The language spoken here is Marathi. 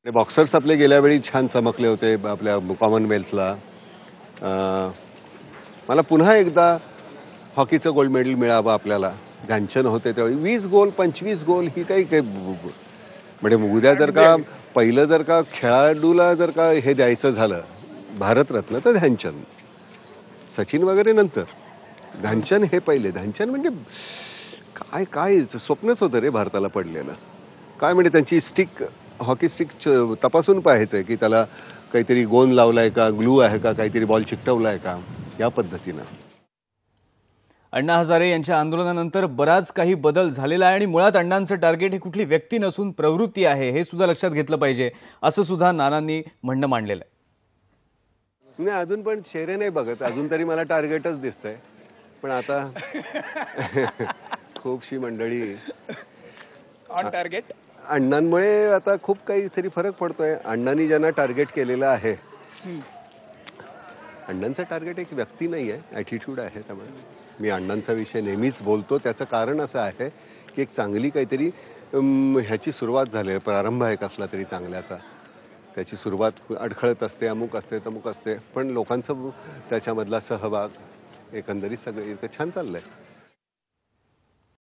ते बॉक्सर्स आपले गेल्या वेळी छान चमकले होते आपल्या कॉमनवेल्थला. मला पुन्हा एकदा हॉकीचं गोल्ड मेडल मिळावं आपल्याला. ध्यानचंद होते त्यावेळी 20 गोल 25 गोल ही काही म्हणजे उद्या जर का पहिलं जर का खेळाडूला जर का हे द्यायचं झालं भारतरत्न तर ध्यानचंद. सचिन वगैरे नंतर, ध्यानचंद हे पहिले. ध्यानचंद म्हणजे काय काय स्वप्नच होतं रे भारताला पडलेलं. काय म्हणजे त्यांची स्टिक, हॉकी स्टिक तपासून पाहायचंय की त्याला काहीतरी गोंद लावलाय का, ग्लू आहे का, काहीतरी बॉल चिकटवलाय का, या पद्धतीनं. अण्णा हजारे यांच्या आंदोलनानंतर बराच काही बदल झालेला आहे आणि मुळात अण्णांचं टार्गेट हे कुठली व्यक्ती नसून प्रवृत्ती आहे हे सुद्धा लक्षात घेतलं पाहिजे असं सुद्धा नानांनी म्हणणं मांडलेलं आहे. नाही, अजून पण चेहरे नाही बघत, अजून तरी मला टार्गेटच दिसतंय. पण आता खूपशी मंडळी ऑन टार्गेट. अण्णांमुळे आता खूप काहीतरी फरक पडतोय. अण्णांनी ज्यांना टार्गेट केलेलं आहे, अण्णांचं टार्गेट एक व्यक्ती नाही आहे, ॲटिट्यूड आहे. त्यामुळे मी अण्णांचा विषय नेहमीच बोलतो. त्याचं कारण असं आहे की एक चांगली काहीतरी ह्याची सुरुवात झाली आहे. प्रारंभ आहे कसला तरी चांगल्याचा. त्याची सुरुवात अडखळत असते, अमुक असते, तमुक असते, पण लोकांचं त्याच्यामधला सहभाग एकंदरीत सगळं इतकं छान चाललंय.